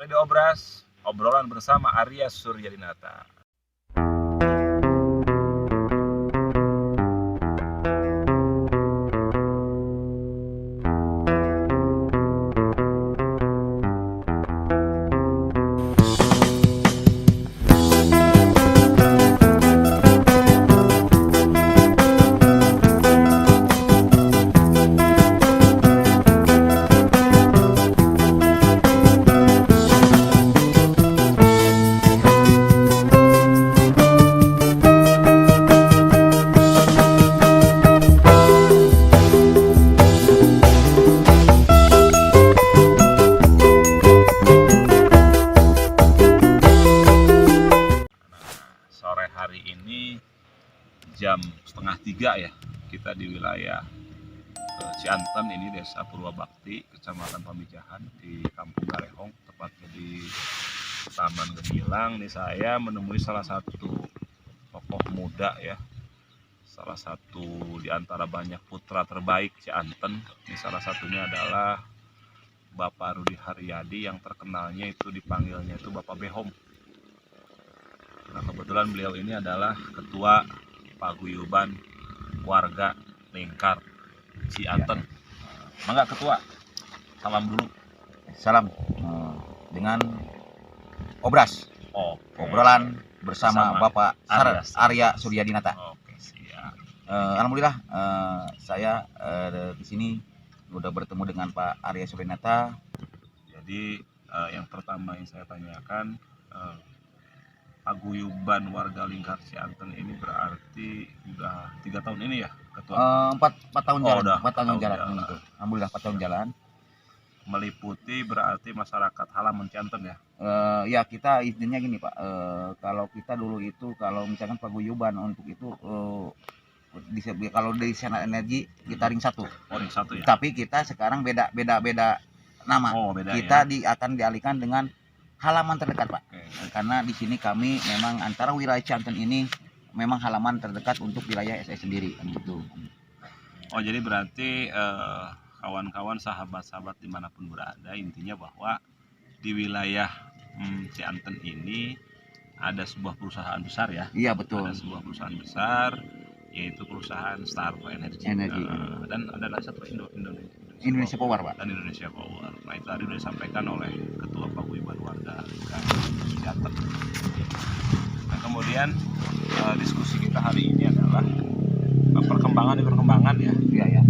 Radio Obras, obrolan bersama Arya Suryadinata. Sore hari ini jam 2:30 ya, kita di wilayah Cianten, ini Desa Purwabakti, Kecamatan Pamijahan di Kampung Garehong, tepatnya di Taman Gemilang. Nih saya menemui salah satu tokoh muda ya, salah satu di antara banyak putra terbaik Cianten. Ini salah satunya adalah Bapak Rudi Haryadi, yang terkenalnya itu dipanggilnya itu Bapak Behom. Nah, kebetulan beliau ini adalah ketua paguyuban warga Lingkar Cianten. Mangga ketua, salam dulu. Salam dengan Obras, obrolan bersama Bapak Arya Suryadinata. Oke, siap. Alhamdulillah saya di sini udah bertemu dengan Pak Arya Suryadinata. Jadi yang pertama yang saya tanyakan, paguyuban warga Lingkar Cianten ini berarti udah 3 tahun ini ya ketua? 4 tahun jalan. Udah 4 tahun jalan. jalan. Alhamdulillah 4 tahun jalan. Meliputi berarti masyarakat halaman Cianten ya? Ya kita intinya gini Pak, kalau kita dulu itu kalau misalkan paguyuban untuk itu kalau dari sana energi kita ring satu. Ring satu ya? Tapi kita sekarang beda nama. Beda kita ya? akan dialihkan dengan halaman terdekat Pak. Oke. Karena di sini kami memang antara wilayah Cianten ini memang halaman terdekat untuk wilayah SS sendiri gitu. Oh, jadi berarti kawan-kawan, sahabat-sahabat dimanapun berada, intinya bahwa di wilayah Cianten ini ada sebuah perusahaan besar ya? Iya betul. Ada sebuah perusahaan besar, yaitu perusahaan Star Energy. Dan ada lagi satu Indonesia Power Pak. Dan Indonesia Power. Nah, itu tadi sudah disampaikan oleh Ketua Paguyuban Warga Cianten. Nah, kemudian diskusi kita hari ini adalah perkembangan ya. Iya ya.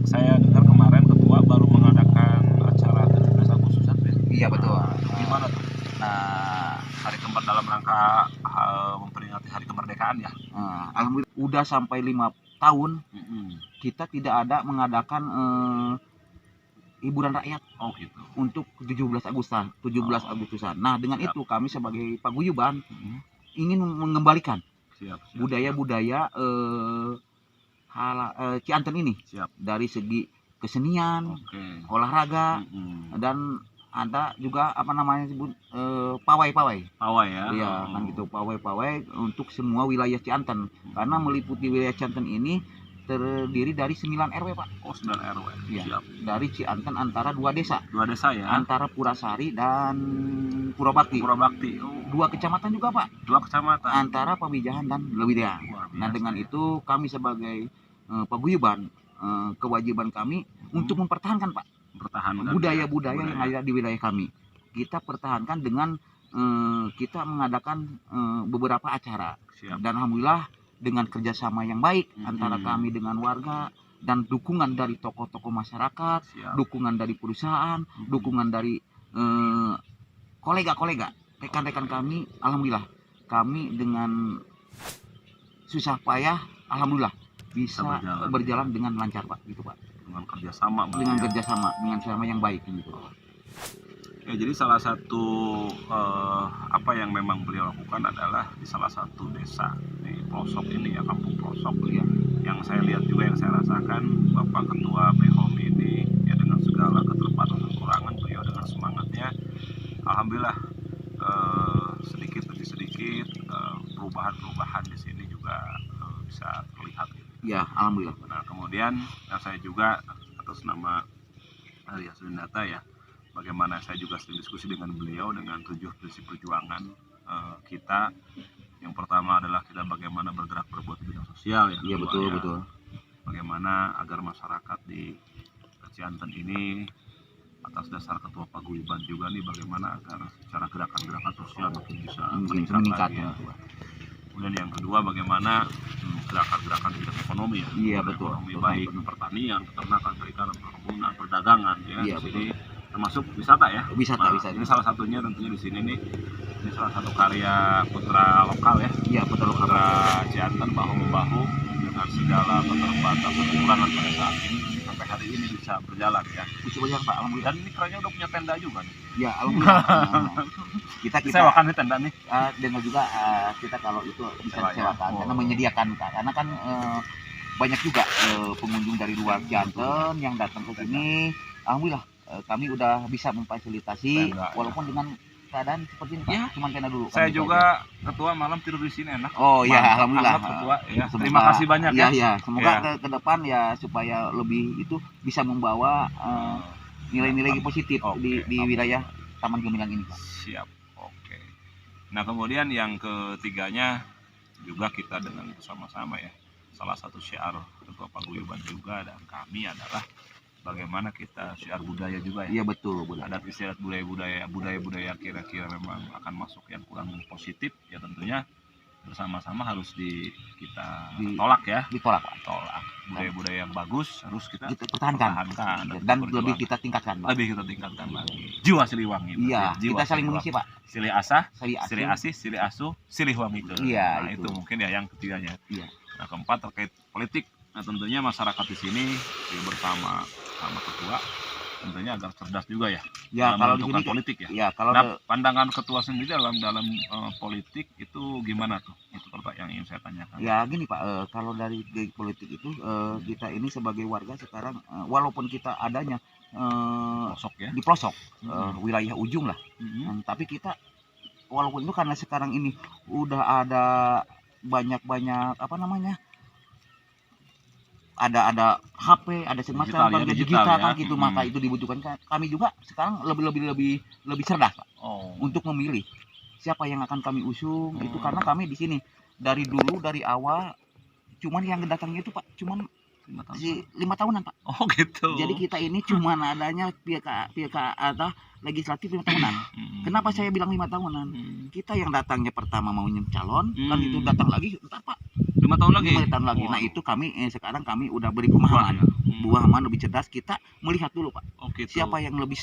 Saya dengar kemarin Ketua baru mengadakan acara 17 Agustusan ya. Iya betul. Gimana tuh? Nah, Hari keempat dalam rangka memperingati Hari Kemerdekaan ya. Alhamdulillah udah sampai 5 tahun kita tidak ada mengadakan hiburan rakyat. Oh gitu. Untuk 17 Agustusan. Nah, dengan itu kami sebagai paguyuban ingin mengembalikan budaya-budaya Cianten ini. Dari segi kesenian, olahraga, dan ada juga pawai ya. Iya, kan gitu, pawai untuk semua wilayah Cianten. Karena meliputi wilayah Cianten ini terdiri dari 9 RW Pak. Oh, 9 RW. Iya. Dari Cianten antara 2 desa. 2 desa ya. Antara Purasari dan Purwabakti. Oh. 2 kecamatan juga Pak. 2 kecamatan. Antara Pamijahan dan Lewiliang. Nah, dengan itu kami sebagai paguyuban, kewajiban kami untuk mempertahankan Pak. Budaya-budaya yang ada di wilayah kami. Kita pertahankan dengan kita mengadakan beberapa acara. Dan alhamdulillah dengan kerjasama yang baik antara kami dengan warga dan dukungan dari tokoh-tokoh masyarakat, dukungan dari perusahaan, dukungan dari kolega-kolega, rekan-rekan kami, alhamdulillah kami dengan susah payah, alhamdulillah bisa berjalan dengan lancar Pak, gitu Pak. Dengan kerjasama yang baik gitu. Ya, jadi salah satu apa yang memang beliau lakukan adalah di salah satu desa di pelosok ini ya, kampung pelosok ya, yang saya lihat juga, yang saya rasakan, Bapak Ketua Behom ini ya dengan segala keterbatasan kekurangan beliau dengan semangatnya, alhamdulillah sedikit demi sedikit perubahan di sini juga bisa terlihat gitu. Ya, alhamdulillah. Nah, kemudian saya juga atas nama Arya Suryadinata ya bagaimana saya juga sering diskusi dengan beliau dengan 7 prinsip perjuangan kita. Yang pertama adalah kita bagaimana bergerak berbuat di bidang sosial ya. Iya betul betul. Bagaimana agar masyarakat di Cianten ini atas dasar ketua paguyuban juga nih bagaimana agar secara gerakan-gerakan sosial makin bisa meningkat lagi ya. Kemudian yang kedua bagaimana gerakan-gerakan di bidang ekonomi ya. Iya betul. Ekonomi baik pertanian, peternakan, perikanan, perkebunan, perdagangan ya. Iya betul. Termasuk wisata ya. Wisata. Ini salah satunya tentunya di sini nih. Ini salah satu karya putra lokal ya. Iya putra lokal. Putra Cianten bahu-membahu dengan segala keterbatasan kekurangan pada saat ini sampai hari ini bisa berjalan ya. Bisa banyak Pak, alhamdulillah. Dan ini kerennya udah punya tenda juga nih. Ya alhamdulillah. kita Sewakan nih tenda nih. Dengan juga kita kalau itu bisa disewakan karena Oh. menyediakan Pak. Karena kan banyak juga pengunjung dari luar Cianten yang datang ke sini. Alhamdulillah kami udah bisa memfasilitasi Tenda, walaupun dengan keadaan seperti ini Pak. Ya. Cuman tenda dulu. Saya kami juga ketua malam tidur di sini enak. Oh ya Mantap alhamdulillah. banget, ketua ya. Semoga- Terima kasih banyak ya. Ya, semoga Ya. ke depan ya supaya lebih itu bisa membawa nilai-nilai positif Oke, di oke. wilayah Taman Gemilang ini Pak. Siap. Oke. Nah, kemudian yang ketiganya juga kita dengan bersama-sama ya. Salah satu syiar ketua paguyuban juga dan kami adalah bagaimana kita syiar budaya juga ya. Iya betul, Adat istiadat budaya-budaya kira-kira memang akan masuk yang kurang positif ya tentunya bersama-sama harus kita tolak ya. ditolak Pak. Tolak budaya-budaya yang bagus harus kita Kita pertahankan pertahankan dan perjuangkan. lebih kita tingkatkan Pak. lebih kita tingkatkan lagi jiwa Siliwangi. Iya, Jiwa kita saling Siliwangi. mengisi Pak. Silih asah, Silih silih asih, silih asuh, silih wangi. Iya, Nah, itu. itu mungkin ya yang ketiganya. Iya. Nah, keempat terkait politik. Nah, tentunya masyarakat di sini ya, bersama sama ketua tentunya agar cerdas juga ya Ya dalam kalau di menentukan sini politik ya. ya kalau Nah, pandangan ketua sendiri dalam politik itu gimana tuh? Itu Pak yang ingin saya tanyakan. ya gini Pak, kalau dari politik itu kita ini sebagai warga sekarang walaupun kita adanya Sosok ya. di pelosok Mhm. wilayah ujung lah, Mhm. tapi kita walaupun itu karena sekarang ini udah ada banyak apa namanya, ada HP, ada Digital semacam ya, gadget digital digital ya. kan gitu, maka Mhm. itu dibutuhkan. Kami juga sekarang lebih cerdas Pak Oh. untuk memilih siapa yang akan kami usung. Itu Hmm. karena kami di sini dari dulu dari awal cuman yang datangnya itu Pak cuman 5 tahunan Pak. Oh gitu. Jadi kita ini cuman adanya pihak atau legislatif 5 tahunan. Mhm. Kenapa saya bilang 5 tahunan? Mhm. Kita yang datangnya pertama maunya calon, kan Hmm. itu datang lagi, entar Pak 5 tahun lagi. 5 tahun lagi. Wah. Nah itu kami sekarang kami udah beri pemahaman, ya. Hmm. pemahaman lebih cerdas. Kita melihat dulu Pak, Oh gitu. siapa yang lebih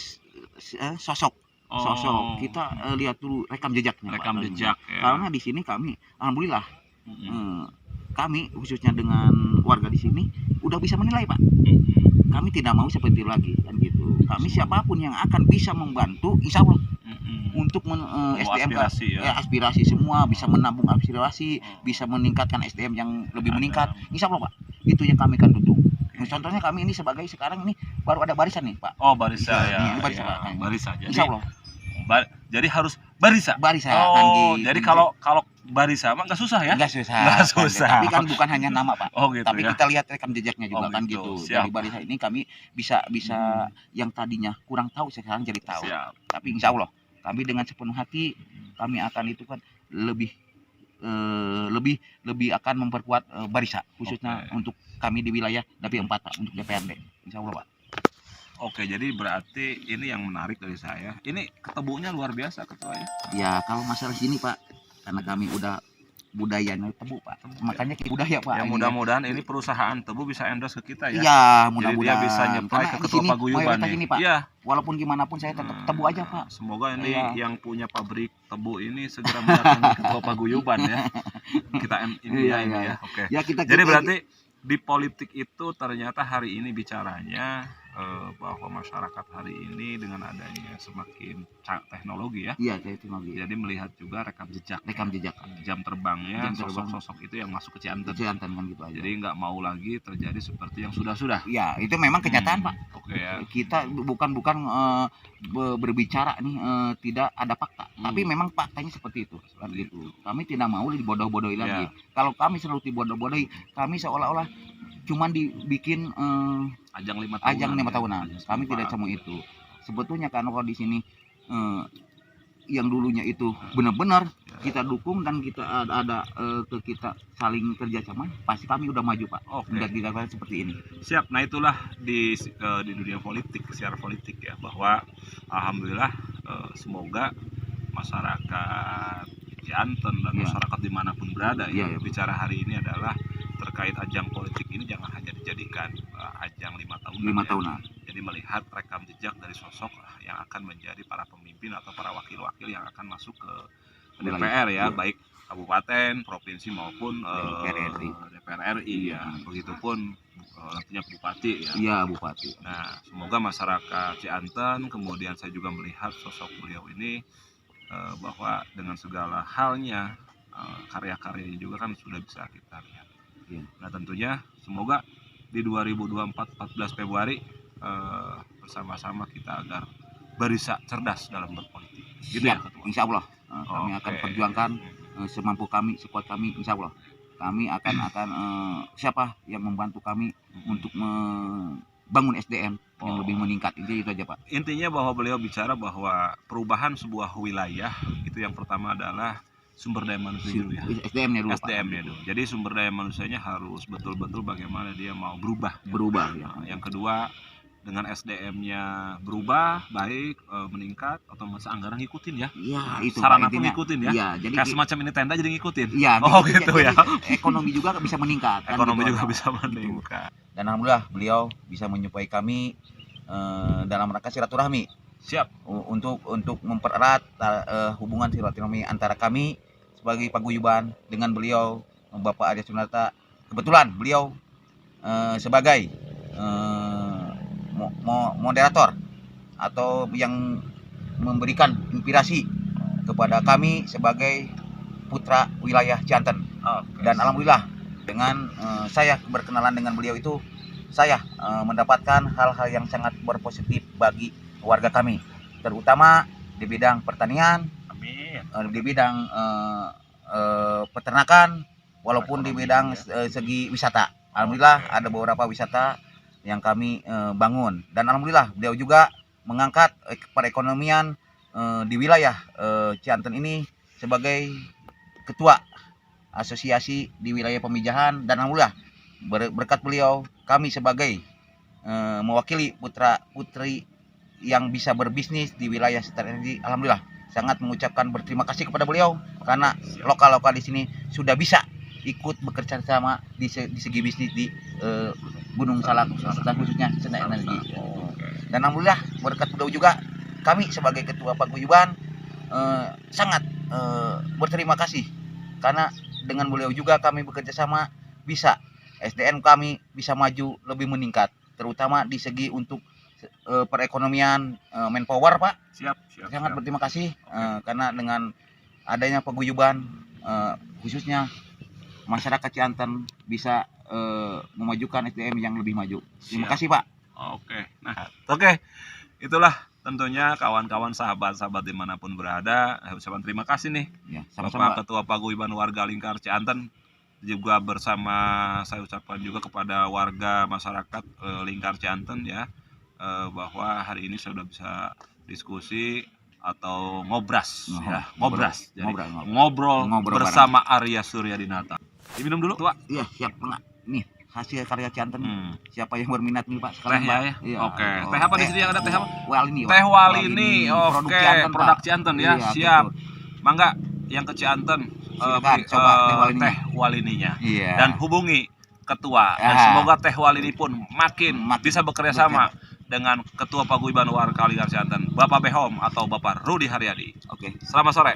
sosok. Oh. Kita lihat dulu rekam jejaknya Pak. rekam jejak ya. Karena di sini kami alhamdulillah Mhm. kami khususnya dengan warga di sini udah bisa menilai Pak. Mhm. Kami tidak mau seperti itu lagi kan gitu. Kami siapapun yang akan bisa membantu insya Allah Mhm. untuk SDM aspirasi ya. aspirasi semua bisa menabung aspirasi, Oh. bisa meningkatkan SDM yang lebih Ada. meningkat. Insya Allah Pak, itu yang kami akan dukung. Oke. Contohnya kami ini sebagai sekarang ini baru ada barisan nih Pak. Oh barisa Iya, ya. ini barisa, Ya, Pak. barisa. Jadi Insya Allah jadi harus barisa. barisan. Oh, jadi kalau barisa mah nggak susah ya? nggak susah, Nggak kan. susah. Tapi kan bukan hanya nama Pak. Oh gitu Tapi ya. kita lihat rekam jejaknya juga Oh, kan gitu. gitu. Siap. Dari barisan ini kami bisa yang tadinya kurang tahu sekarang jadi tahu. Siap. Tapi insya Allah kami dengan sepenuh hati kami akan itu kan lebih lebih akan memperkuat barisa khususnya Oke. untuk kami di wilayah Dapil 4 Pak untuk DPRD. Insya Allah Pak. Oke, jadi berarti ini yang menarik dari saya. Ini ketebunya luar biasa ketua ya. Ya kalau masalah sini Pak, karena kami udah budayanya tebu Pak. Makanya kita budaya Pak. Ya ini mudah-mudahan ini perusahaan tebu bisa endorse ke kita ya. Iya, Jadi dia mudah-mudahan. bisa nyampai Karena ke di ketua sini paguyuban mayoritas nih. ini Pak. Iya. Walaupun gimana pun saya tetap tebu aja Pak. Semoga ini Iya. yang punya pabrik tebu ini segera mendatangi ketua paguyuban ya. Kita ini Iya, ya ini iya. ya. Oke. Ya kita Jadi berarti di politik itu ternyata hari ini bicaranya bahwa masyarakat hari ini dengan adanya semakin teknologi ya. iya teknologi. Jadi melihat juga rekam jejak. Rekam jejak. Jam terbangnya Jam terbang. sosok-sosok itu yang masuk ke Cianten. Jantan kan gitu aja. Jadi nggak mau lagi terjadi seperti yang sudah-sudah. Ya, itu memang kenyataan Pak. Oke ya. Kita bukan berbicara nih tidak ada fakta, tapi memang faktanya seperti itu kan gitu. Kami tidak mau dibodoh-bodohi lagi. Kalau kami selalu dibodoh-bodohi, kami seolah-olah cuman dibikin Ajang 5 tahunan. ajang 5 tahunan. Ajang Kami setempat. tidak semua itu. sebetulnya kan kalau di sini yang dulunya itu benar-benar kita dukung dan kita ada kita saling kerjasama, pasti kami udah maju Pak. Oke. Udah dilakukan seperti ini. Siap. Nah itulah di dunia politik, secara politik ya, bahwa alhamdulillah semoga masyarakat Cianten dan Iya. masyarakat dimanapun berada Iya, ya, iya. bicara hari ini adalah terkait ajang politik ini jangan hanya dijadikan ajang 5 tahunan. 5 ya. tahunan. Jadi melihat rekam jejak dari sosok yang akan menjadi para pemimpin atau para wakil-wakil yang akan masuk ke DPR ya, Iya. baik kabupaten, provinsi maupun DPR RI ya. Iya. Begitupun nantinya bupati ya. Iya Bupati. Nah, semoga masyarakat Cianten, kemudian saya juga melihat sosok beliau ini bahwa dengan segala halnya karya-karyanya juga kan sudah bisa kita lihat. Iya. Nah, tentunya semoga di 2024 14 Februari bersama-sama kita agar berisa cerdas dalam berpolitik. Gitu ya, Siap, Ketua? insya Allah kami akan Oke. perjuangkan semampu kami, sekuat kami, insya Allah kami akan siapa yang membantu kami untuk membangun SDM yang lebih meningkat. Itu aja Pak. Intinya bahwa beliau bicara bahwa perubahan sebuah wilayah itu yang pertama adalah sumber daya manusia dulu ya. SDM-nya dulu Pak. SDM-nya dulu. Jadi sumber daya manusianya harus betul-betul bagaimana dia mau berubah. Berubah ya. Nah, yang kedua, dengan SDM-nya berubah, baik, meningkat, otomatis anggaran ngikutin ya. Iya, itu Sarana Pak, pun intinya. ngikutin ya. Iya, jadi Kayak semacam ini tenda jadi ngikutin. iya, Oh, gitu ya. Ekonomi juga bisa meningkat. kan Ekonomi gitu, juga Pak. bisa meningkat. Dan alhamdulillah beliau bisa menyuplai kami dalam rangka silaturahmi Siap. untuk mempererat hubungan silaturahmi antara kami sebagai paguyuban dengan beliau Bapak Arya Sunarta. Kebetulan beliau sebagai moderator atau yang memberikan inspirasi kepada kami sebagai putra wilayah Cianten. Oke. Dan alhamdulillah dengan saya berkenalan dengan beliau itu saya mendapatkan hal-hal yang sangat berpositif bagi warga kami, terutama di bidang pertanian, Amin. di bidang peternakan, walaupun di bidang segi wisata. Alhamdulillah ada beberapa wisata yang kami bangun, dan alhamdulillah beliau juga mengangkat perekonomian di wilayah Cianten ini sebagai ketua asosiasi di wilayah Pemijahan, dan alhamdulillah berkat beliau kami sebagai mewakili putra putri yang bisa berbisnis di wilayah sekitar ini, alhamdulillah sangat mengucapkan berterima kasih kepada beliau karena lokal-lokal di sini sudah bisa ikut bekerja sama di segi bisnis di Gunung Salak dan khususnya Senda Energi. Dan alhamdulillah berkat beliau juga kami sebagai ketua paguyuban sangat berterima kasih karena dengan beliau juga kami bekerja sama bisa SDM kami bisa maju lebih meningkat, terutama di segi untuk perekonomian manpower Pak. Siap. Sangat berterima kasih karena dengan adanya paguyuban khususnya masyarakat Cianten bisa memajukan SDM yang lebih maju. Terima kasih Pak. Oke. Nah, oke. Itulah tentunya kawan-kawan sahabat-sahabat dimanapun berada, ucapan terima kasih nih Ya, Bapak sama-sama. Ketua Paguyuban Warga Lingkar Cianten, juga bersama saya ucapkan juga kepada warga masyarakat Lingkar Cianten ya, bahwa hari ini saya sudah bisa diskusi atau ngobras ya, ngobras. Jadi, ngobrol bersama Arya Suryadinata. Diminum dulu Tua. Iya, siap Pak. Nih hasil karya Cianten. Siapa yang berminat nih Pak? Teh Sekarang ya, Pak. ya. Iya. Oke. Teh apa di sini yang ada teh apa? Walini. Pak. Teh Walini. Produk Oke, Cianten, Pak. produk Cianten ya. Iya, Siap. betul. Mangga yang ke Cianten Silakan, coba teh walininya. teh walininya. Iya. Dan hubungi ketua dan Ah. semoga teh walini pun makin bisa bekerja sama dengan Ketua Paguyuban Warga Lingkar Cianten, Bapak Behom atau Bapak Rudi Haryadi. Oke. Selamat sore.